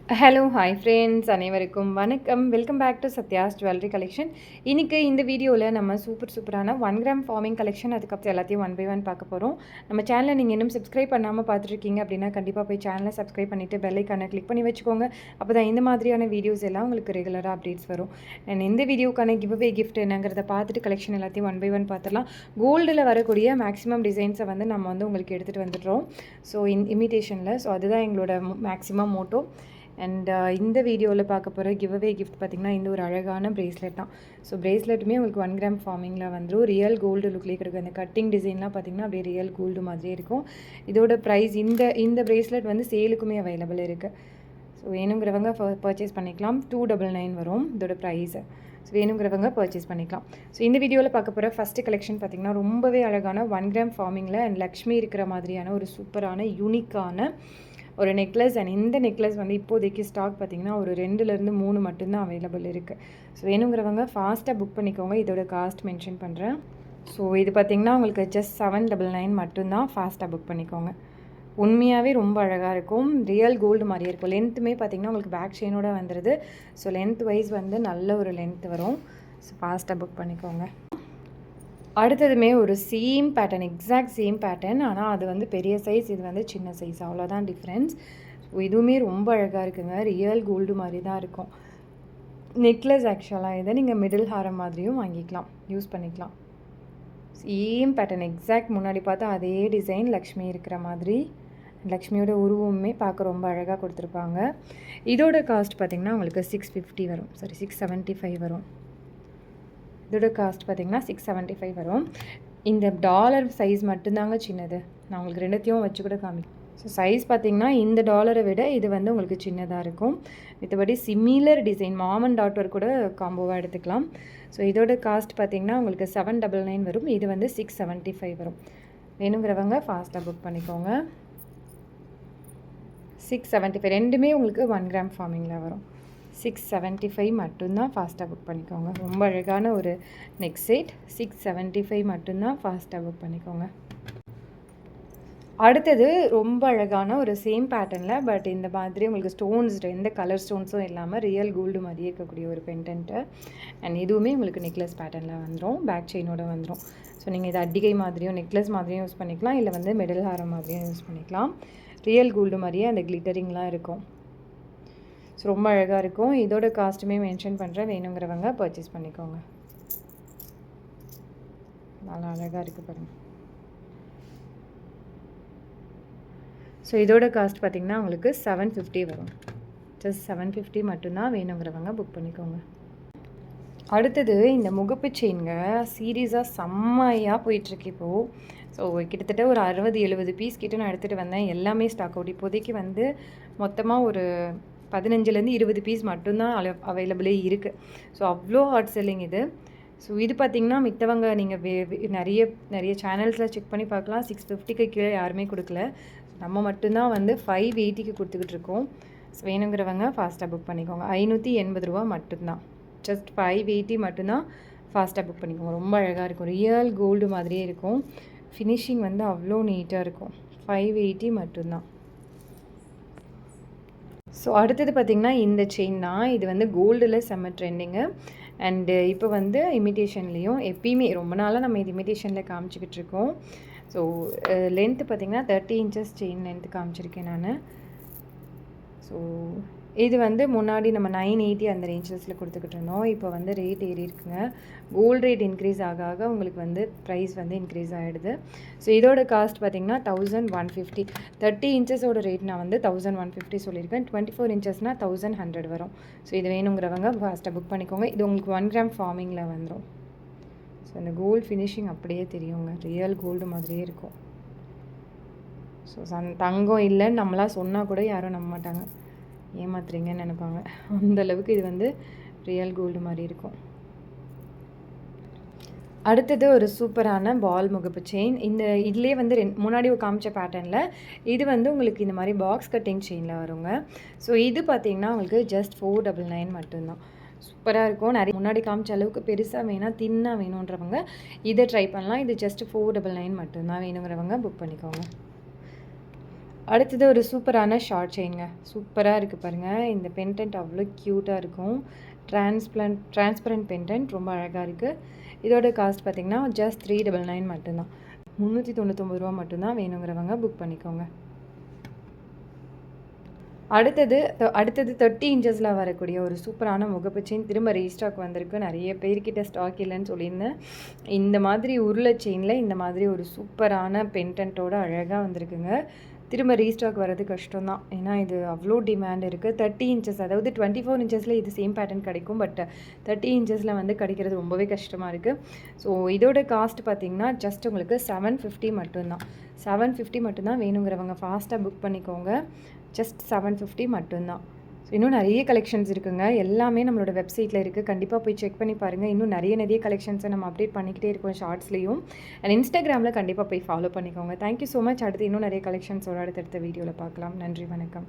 Hello hi friends அனைவருக்கும் வணக்கம். Welcome back to Satya's jewellery collection. இன்றைக்கி இந்த வீடியோவில் நம்ம சூப்பரான 1 கிராம் ஃபார்மிங் கலெக்ஷன் அதுக்கப்புறம் எல்லாத்தையும் ஒன் பை ஒன் பார்க்க போகிறோம். நம்ம சேனலை நீங்கள் இன்னும் சப்ஸ்கிரைப் பண்ணாமல் பார்த்துருக்கீங்க அப்படின்னா கண்டிப்பாக போய் சேனலை சப்ஸ்கிரைப் பண்ணிவிட்டு பெல் ஐக்கானை கிளிக் பண்ணி வச்சுக்கோங்க. அப்போ தான் இந்த மாதிரியான வீடியோஸ் எல்லாம் உங்களுக்கு ரெகுலராக அப்டேட்ஸ் வரும். அண்ட் இந்த வீடியோக்கான கிவ்அவே கிஃப்ட் என்னங்கிறத பார்த்துட்டு கலெக்ஷன் எல்லாத்தையும் ஒன் பை ஒன் பார்த்துடலாம். கோல்டில் வரக்கூடிய மேக்ஸிமம் டிசைன்ஸை நம்ம உங்களுக்கு எடுத்துகிட்டு வந்துடுறோம். ஸோ இமிட்டேஷனில் ஸோ அதுதான் எங்களோட மேக்ஸிமம் மோட்டோ. அண்ட் இந்த வீடியோவில் பார்க்க போகிற கிவ்அவே கிஃப்ட் பார்த்திங்கன்னா இந்த ஒரு அழகான ப்ரேஸ்லெட் தான். ஸோ ப்ரேஸ்லெட்டுமே உங்களுக்கு 1 கிராம் ஃபார்மிங்கில் வந்துடும். ரியல் கோல்டு லுக்லேயே கிடைக்கும். அந்த கட்டிங் டிசைன்லாம் பார்த்திங்கன்னா அப்படியே ரியல் கோல்டு மாதிரியே இருக்கும். இதோட ப்ரைஸ் இந்த ப்ரேஸ்லெட் வந்து சேலுக்குமே அவைலபிள் இருக்குது. ஸோ வேணுங்கிறவங்க பர்ச்சேஸ் பண்ணிக்கலாம். 299 வரும் இதோட ப்ரைஸு. ஸோ வேணுங்கிறவங்க பர்ச்சேஸ் பண்ணிக்கலாம். ஸோ இந்த வீடியோவில் பார்க்க போகிற ஃபஸ்ட்டு கலெக்ஷன் பார்த்திங்கன்னா ரொம்பவே அழகான 1 கிராம் ஃபார்மிங்கில் அண்ட் லக்ஷ்மி இருக்கிற மாதிரியான ஒரு சூப்பரான யூனிக்கான ஒரு நெக்லஸ். அண்ட் இந்த நெக்லஸ் வந்து இப்போதைக்கு ஸ்டாக் பார்த்திங்கன்னா ஒரு 2லேருந்து 3 மட்டும்தான் அவைலபிள் இருக்குது. ஸோ வேணுங்கிறவங்க ஃபாஸ்ட்டாக புக் பண்ணிக்கோங்க. இதோட காஸ்ட் மென்ஷன் பண்ணுறேன். ஸோ இது பார்த்திங்கன்னா உங்களுக்கு ஜஸ்ட் 799 மட்டும்தான். ஃபாஸ்ட்டாக புக் பண்ணிக்கோங்க. உண்மையாகவே ரொம்ப அழகாக இருக்கும். ரியல் கோல்டு மாதிரியே இருக்கும். லென்த்துமே பார்த்திங்கன்னா உங்களுக்கு பேக் செயினோட வந்துடுது. ஸோ லென்த் வைஸ் வந்து நல்ல ஒரு லென்த் வரும். ஸோ ஃபாஸ்ட்டாக புக் பண்ணிக்கோங்க. அடுத்ததுமே ஒரு same pattern, exact same pattern. ஆனால் அது வந்து பெரிய சைஸ், இது வந்து சின்ன சைஸ், அவ்வளோதான் டிஃப்ரென்ஸ். ஸோ இதுவுமே ரொம்ப அழகாக இருக்குங்க. ரியல் கோல்டு மாதிரி தான் இருக்கும். நெக்லஸ் ஆக்சுவலாக இதை நீங்கள் மிடில் ஹாரம் மாதிரியும் வாங்கிக்கலாம், யூஸ் பண்ணிக்கலாம். சேம் பேட்டர்ன் எக்ஸாக்ட் முன்னாடி பார்த்தா அதே டிசைன் லக்ஷ்மி இருக்கிற மாதிரி. லக்ஷ்மியோட உருவமே பார்க்க ரொம்ப அழகாக கொடுத்துருப்பாங்க. இதோட காஸ்ட் பார்த்திங்கன்னா உங்களுக்கு 650 வரும். சாரி 675 வரும். இதோட காஸ்ட் பார்த்திங்கன்னா 675 வரும். இந்த டாலர் சைஸ் மட்டும்தாங்க சின்னது. நான் உங்களுக்கு ரெண்டுத்தையும் வச்சு கூட காமிக்கிறேன். ஸோ சைஸ் பார்த்திங்கன்னா இந்த டாலரை விட இது வந்து உங்களுக்கு சின்னதாக இருக்கும். மற்றபடி similar design mom and daughter கூட காம்போவாக எடுத்துக்கலாம். ஸோ இதோட காஸ்ட் பார்த்திங்கன்னா உங்களுக்கு 799 வரும். இது வந்து 675 வரும். வேணுங்கிறவங்க ஃபாஸ்ட்டாக புக் பண்ணிக்கோங்க. 675 ரெண்டுமே உங்களுக்கு 1 கிராம் ஃபார்மிங்கில் வரும். 675 மட்டும்தான். ஃபாஸ்ட்டாக புக் பண்ணிக்கோங்க. ரொம்ப அழகான ஒரு நெக் செட். 675 மட்டும்தான். ஃபாஸ்ட்டாக புக் பண்ணிக்கோங்க. அடுத்தது ரொம்ப அழகான ஒரு சேம் பேட்டர்னில் பட் இந்த மாதிரி உங்களுக்கு ஸ்டோன்ஸ் எந்த கலர் ஸ்டோன்ஸும் இல்லாமல் ரியல் கோல்டு மாதிரியே இருக்கக்கூடிய ஒரு பெண்டன்ட்டு. அண்ட் இதுவுமே உங்களுக்கு நெக்லஸ் பேட்டர்னில் வந்துடும். பேக் செயினோட வந்துடும். ஸோ நீங்கள் இதை அட்டிகை மாதிரியும் நெக்லஸ் மாதிரியும் யூஸ் பண்ணிக்கலாம். இல்லை வந்து மிடில் ஹாரம் மாதிரியும் யூஸ் பண்ணிக்கலாம். ரியல் கோல்டு மாதிரியே அந்த கிளிட்டரிங்லாம் இருக்கும். ஸோ ரொம்ப அழகாக இருக்கும். இதோட காஸ்ட்டுமே மென்ஷன் பண்ணுறேன். வேணுங்கிறவங்க பர்ச்சேஸ் பண்ணிக்கோங்க. நல்லா அழகாக இருக்குது பாருங்கள். ஸோ இதோட காஸ்ட் பார்த்திங்கன்னா உங்களுக்கு 750 வரும். ஜஸ்ட் 750 மட்டும்தான். வேணுங்கிறவங்க புக் பண்ணிக்கோங்க. அடுத்தது இந்த முகப்பு செயின்ங்க சீரியஸாக செம்மையாக போயிட்டுருக்கு இப்போது. ஸோ கிட்டத்தட்ட ஒரு 60-70 பீஸ் கிட்ட நான் எடுத்துகிட்டு வந்தேன். எல்லாமே ஸ்டாக் அவுட். இப்போதைக்கு வந்து மொத்தமாக ஒரு 15லேருந்து 20 பீஸ் மட்டும்தான் அவைலபிளே இருக்குது. ஸோ அவ்வளோ ஹாட் செல்லிங் இது. ஸோ இது பார்த்திங்கன்னா மித்தவங்க நீங்கள் நிறைய சேனல்ஸில் செக் பண்ணி பார்க்கலாம். 650க்கு கீழே யாருமே கொடுக்கல. நம்ம மட்டும்தான் வந்து 580க்கு கொடுத்துக்கிட்டு இருக்கோம். ஸோ வேணுங்கிறவங்க ஃபாஸ்ட்டாக புக் பண்ணிக்கோங்க. 580 ரூபா மட்டும்தான். ஜஸ்ட் 580 மட்டும்தான். ஃபாஸ்ட்டாக புக் பண்ணிக்கோங்க. ரொம்ப அழகாக இருக்கும். ரியல் கோல்டு மாதிரியே இருக்கும். ஃபினிஷிங் வந்து அவ்வளோ நீட்டாக இருக்கும். 580 மட்டும்தான். ஸோ அடுத்தது பார்த்திங்கன்னா இந்த செயின் தான். இது வந்து கோல்டில் செம்ம ட்ரெண்டிங்கு. அண்டு இப்போ வந்து இமிட்டேஷன்லேயும் எப்பயுமே ரொம்ப நாளாக நம்ம இது இமிட்டேஷனில் காமிச்சிக்கிட்டு இருக்கோம். ஸோ லென்த்து பார்த்திங்கன்னா 30 இன்ச்சஸ் செயின் லென்த்து காமிச்சிருக்கேன் நான். ஸோ இது வந்து முன்னாடி நம்ம 980 அந்த ரேஞ்சஸில் கொடுத்துக்கிட்டு இருந்தோம். இப்போ வந்து ரேட் ஏறி இருக்குங்க. கோல்டு ரேட் இன்க்ரீஸ் ஆக உங்களுக்கு வந்து ப்ரைஸ் வந்து இன்க்ரீஸ் ஆகிடுது. ஸோ இதோட காஸ்ட் பார்த்திங்கன்னா 1150. 30 இன்ச்சஸோட ரேட் நான் வந்து 1150 சொல்லியிருக்கேன். 24 இன்ச்சஸ்னால் 1100 வரும். ஸோ இது வேணுங்கிறவங்க ஃபாஸ்ட்டாக புக் பண்ணிக்கோங்க. இது உங்களுக்கு 1 கிராம் ஃபார்மிங்கில் வந்துடும். ஸோ இந்த கோல்டு ஃபினிஷிங் அப்படியே தெரியுங்க. ரியல் கோல்டு மாதிரியே இருக்கும். ஸோ தங்கம் இல்லைன்னு நம்மளாம் சொன்னால் கூட யாரும் நம்ப மாட்டாங்க. ஏமாத்துறீங்கன்னு நினைப்பாங்க. அந்தளவுக்கு இது வந்து ரியல் கோல்டு மாதிரி இருக்கும். அடுத்தது ஒரு சூப்பரான பால் முகப்பு செயின். இதுலேயே வந்து முன்னாடி காமிச்ச பேட்டர்னில் இது வந்து உங்களுக்கு இந்த மாதிரி பாக்ஸ் கட்டிங் செயினில் வருங்க. ஸோ இது பார்த்திங்கன்னா உங்களுக்கு ஜஸ்ட் 499 மட்டும்தான். சூப்பராக இருக்கும். நிறைய முன்னாடி காமிச்ச அளவுக்கு பெருசாக வேணாம், தின்னாக வேணுன்றவங்க இதை ட்ரை பண்ணலாம். இது ஜஸ்ட் 499 மட்டும்தான். வேணுங்கிறவங்க புக் பண்ணிக்கோங்க. அடுத்தது ஒரு சூப்பரான ஷார்ட் செயின்ங்க. சூப்பராக இருக்குது பாருங்கள். இந்த பெண்டன்ட் அவ்வளோ க்யூட்டாக இருக்கும். டிரான்ஸ்பரண்ட் பெண்டன்ட் ரொம்ப அழகாக இருக்குது. இதோட காஸ்ட் பார்த்திங்கன்னா ஜஸ்ட் 399 மட்டும்தான். 399 ரூபா மட்டும்தான். வேணுங்கிறவங்க புக் பண்ணிக்கோங்க. அடுத்தது 30 இன்ச்சஸில் வரக்கூடிய ஒரு சூப்பரான முகப்பு செயின் திரும்ப ரீஸ்டாக் வந்திருக்கு. நிறைய பேர்கிட்ட ஸ்டாக் இல்லைன்னு சொல்லியிருந்தேன். இந்த மாதிரி உருளை செயினில் இந்த மாதிரி ஒரு சூப்பரான பெண்டன்ட்டோட அழகாக வந்திருக்குங்க. திரும்ப ரீஸ்டாக் வர்றது கஷ்டம் தான். ஏன்னா இது அவ்வளோ டிமாண்ட் இருக்குது. 30 இன்ச்சஸ், அதாவது 24 இன்ச்சஸில் இது சேம் பேட்டர்ன் கிடைக்கும். பட் 30 இன்ச்சஸில் வந்து கிடைக்கிறது ரொம்பவே கஷ்டமாக இருக்குது. ஸோ இதோட காஸ்ட் பார்த்திங்கன்னா ஜஸ்ட் உங்களுக்கு 750 மட்டும்தான். 750 மட்டும்தான். வேணுங்கிறவங்க ஃபாஸ்ட்டாக புக் பண்ணிக்கோங்க. ஜஸ்ட் 750 மட்டும்தான். ஸோ இன்னும் நிறைய கலெக்ஷன்ஸ் இருக்குங்க. எல்லாமே நம்மளோட வெப்சைட்டில் இருக்குது. கண்டிப்பாக போய் செக் பண்ணி பாருங்கள். இன்னும் நிறைய கலெக்ஷன்ஸை நம்ம அப்டேட் பண்ணிக்கிட்டே இருக்கோம் ஷார்ட்ஸ்லேயும். அண்ட் இன்ஸ்டாகிராமில் கண்டிப்பாக போய் ஃபாலோ பண்ணிக்கோங்க. Thank you so much. அடுத்து இன்னும் நிறைய கலெக்ஷன்ஸோட அடுத்தடுத்த வீடியோவில் பார்க்கலாம். நன்றி, வணக்கம்.